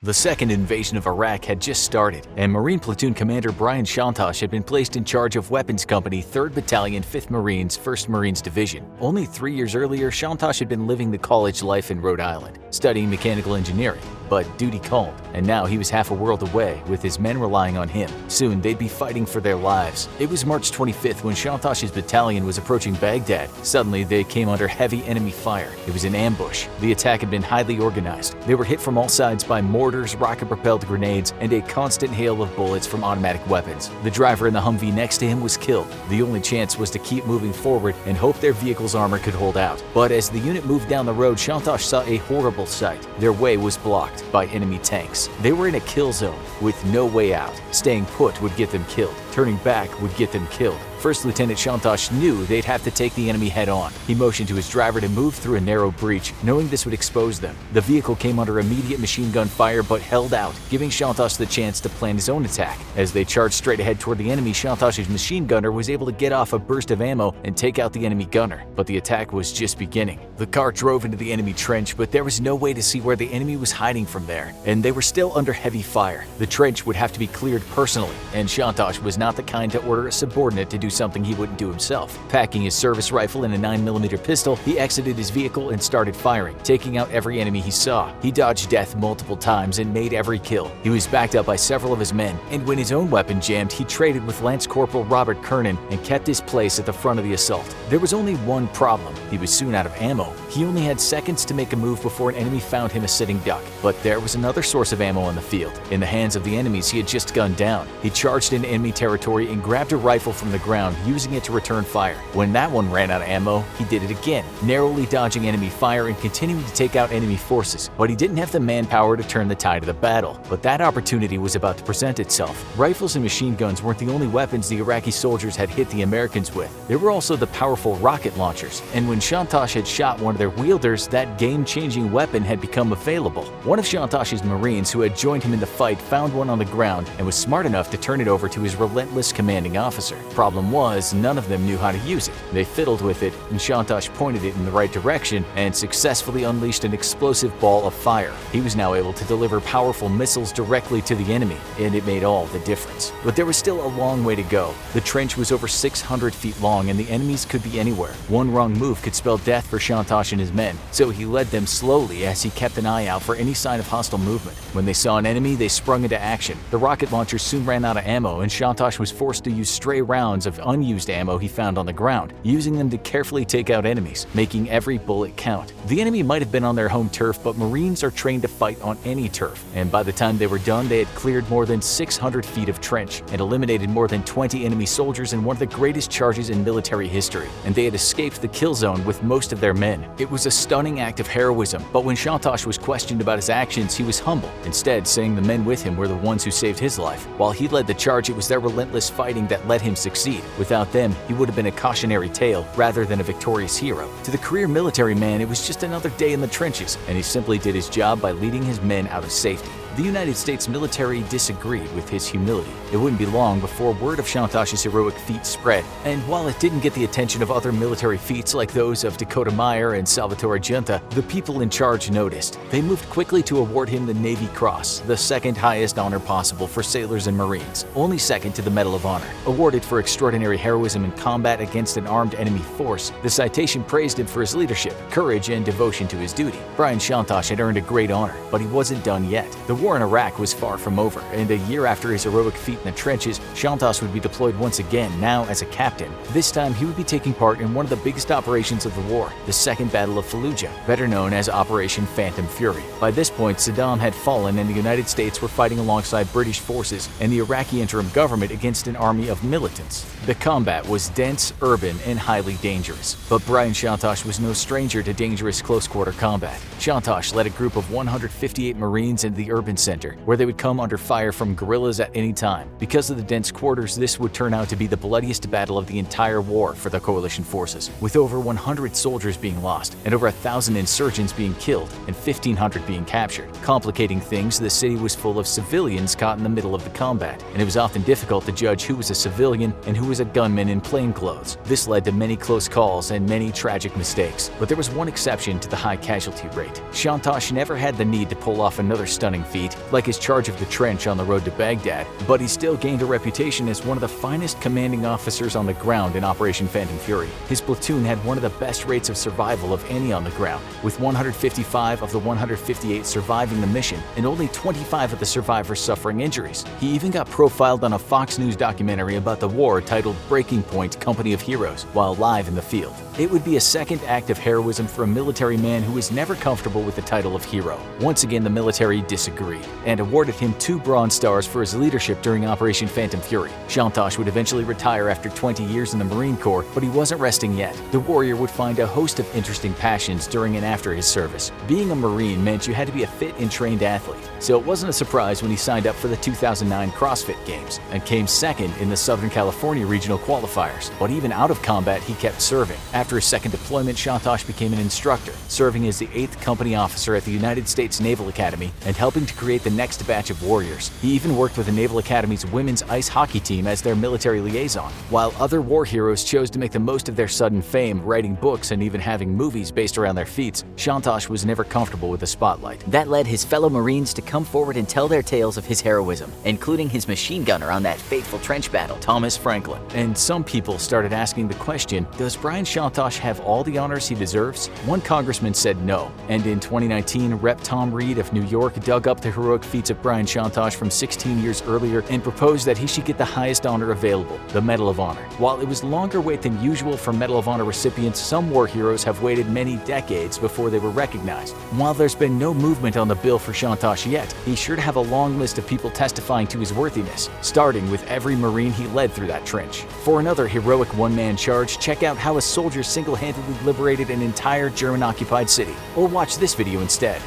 The second invasion of Iraq had just started, and Marine Platoon Commander Brian Shantosh had been placed in charge of Weapons Company 3rd Battalion 5th Marines 1st Marines Division. Only 3 years earlier, Shantosh had been living the college life in Rhode Island, studying mechanical engineering. But duty called, and now he was half a world away, with his men relying on him. Soon, they'd be fighting for their lives. It was March 25th when Shantosh's battalion was approaching Baghdad. Suddenly, they came under heavy enemy fire. It was an ambush. The attack had been highly organized. They were hit from all sides by mortars, rocket-propelled grenades, and a constant hail of bullets from automatic weapons. The driver in the Humvee next to him was killed. The only chance was to keep moving forward and hope their vehicle's armor could hold out. But as the unit moved down the road, Shantosh saw a horrible sight. Their way was blocked by enemy tanks. They were in a kill zone with no way out. Staying put would get them killed. Turning back would get them killed. First Lieutenant Shantosh knew they'd have to take the enemy head-on. He motioned to his driver to move through a narrow breach, knowing this would expose them. The vehicle came under immediate machine gun fire but held out, giving Shantosh the chance to plan his own attack. As they charged straight ahead toward the enemy, Shantosh's machine gunner was able to get off a burst of ammo and take out the enemy gunner. But the attack was just beginning. The car drove into the enemy trench, but there was no way to see where the enemy was hiding from there, and they were still under heavy fire. The trench would have to be cleared personally, and Shantosh was not the kind to order a subordinate to do something he wouldn't do himself. Packing his service rifle and a 9mm pistol, he exited his vehicle and started firing, taking out every enemy he saw. He dodged death multiple times and made every kill. He was backed up by several of his men, and when his own weapon jammed, he traded with Lance Corporal Robert Kernan and kept his place at the front of the assault. There was only one problem. He was soon out of ammo. He only had seconds to make a move before an enemy found him a sitting duck. But there was another source of ammo on the field. In the hands of the enemies he had just gunned down. He charged into enemy territory and grabbed a rifle from the ground, using it to return fire. When that one ran out of ammo, he did it again, narrowly dodging enemy fire and continuing to take out enemy forces. But he didn't have the manpower to turn the tide of the battle. But that opportunity was about to present itself. Rifles and machine guns weren't the only weapons the Iraqi soldiers had hit the Americans with. There were also the powerful rocket launchers, and when Shantosh had shot one of their wielders, that game-changing weapon had become available. One of Shantosh's Marines who had joined him in the fight found one on the ground and was smart enough to turn it over to his relentless commanding officer. Problem was, none of them knew how to use it. They fiddled with it, and Shantosh pointed it in the right direction and successfully unleashed an explosive ball of fire. He was now able to deliver powerful missiles directly to the enemy, and it made all the difference. But there was still a long way to go. The trench was over 600 feet long, and the enemies could be anywhere. One wrong move could spell death for Shantosh and his men, so he led them slowly as he kept an eye out for any sign of hostile movement. When they saw an enemy, they sprung into action. The rocket launchers soon ran out of ammo, and Shantosh was forced to use stray rounds of unused ammo he found on the ground, using them to carefully take out enemies, making every bullet count. The enemy might have been on their home turf, but Marines are trained to fight on any turf, and by the time they were done, they had cleared more than 600 feet of trench and eliminated more than 20 enemy soldiers in one of the greatest charges in military history, and they had escaped the kill zone with most of their men. It was a stunning act of heroism, but when Shantosh was questioned about his actions, he was humble, instead saying the men with him were the ones who saved his life. While he led the charge, it was their relentless fighting that let him succeed. Without them, he would have been a cautionary tale rather than a victorious hero. To the career military man, it was just another day in the trenches, and he simply did his job by leading his men out of safety. The United States military disagreed with his humility. It wouldn't be long before word of Shantosh's heroic feat spread, and while it didn't get the attention of other military feats like those of Dakota Meyer and Salvatore Giunta, the people in charge noticed. They moved quickly to award him the Navy Cross, the second highest honor possible for sailors and Marines, only second to the Medal of Honor. Awarded for extraordinary heroism in combat against an armed enemy force, the citation praised him for his leadership, courage, and devotion to his duty. Brian Shantosh had earned a great honor, but he wasn't done yet. The war in Iraq was far from over, and a year after his heroic feat in the trenches, Shantosh would be deployed once again, now as a captain. This time, he would be taking part in one of the biggest operations of the war, the Second Battle of Fallujah, better known as Operation Phantom Fury. By this point, Saddam had fallen, and the United States were fighting alongside British forces and the Iraqi interim government against an army of militants. The combat was dense, urban, and highly dangerous. But Brian Shantosh was no stranger to dangerous close-quarter combat. Shantosh led a group of 158 Marines into the urban center, where they would come under fire from guerrillas at any time. Because of the dense quarters, this would turn out to be the bloodiest battle of the entire war for the coalition forces, with over 100 soldiers being lost, and over 1,000 insurgents being killed, and 1,500 being captured. Complicating things, the city was full of civilians caught in the middle of the combat, and it was often difficult to judge who was a civilian and who was a gunman in plainclothes. This led to many close calls and many tragic mistakes, but there was one exception to the high casualty rate. Shantosh never had the need to pull off another stunning feat. feat, like his charge of the trench on the road to Baghdad, but he still gained a reputation as one of the finest commanding officers on the ground in Operation Phantom Fury. His platoon had one of the best rates of survival of any on the ground, with 155 of the 158 surviving the mission and only 25 of the survivors suffering injuries. He even got profiled on a Fox News documentary about the war titled Breaking Point: Company of Heroes while live in the field. It would be a second act of heroism for a military man who was never comfortable with the title of hero. Once again, the military disagreed and awarded him 2 Bronze Stars for his leadership during Operation Phantom Fury. Shantosh would eventually retire after 20 years in the Marine Corps, but he wasn't resting yet. The warrior would find a host of interesting passions during and after his service. Being a Marine meant you had to be a fit and trained athlete, so it wasn't a surprise when he signed up for the 2009 CrossFit Games and came second in the Southern California regional qualifiers. But even out of combat, he kept serving. After his second deployment, Shantosh became an instructor, serving as the 8th Company officer at the United States Naval Academy and helping to create the next batch of warriors. He even worked with the Naval Academy's women's ice hockey team as their military liaison. While other war heroes chose to make the most of their sudden fame, writing books and even having movies based around their feats, Shantosh was never comfortable with the spotlight. That led his fellow Marines to come forward and tell their tales of his heroism, including his machine gunner on that fateful trench battle, Thomas Franklin. And some people started asking the question, does Brian Shantosh have all the honors he deserves? One congressman said no, and in 2019, Rep. Tom Reed of New York dug up the heroic feats of Brian Shantosh from 16 years earlier and proposed that he should get the highest honor available, the Medal of Honor. While it was longer wait than usual for Medal of Honor recipients, some war heroes have waited many decades before they were recognized. While there's been no movement on the bill for Shantosh yet, he's sure to have a long list of people testifying to his worthiness, starting with every Marine he led through that trench. For another heroic one-man charge, check out how a soldier single-handedly liberated an entire German-occupied city, or watch this video instead.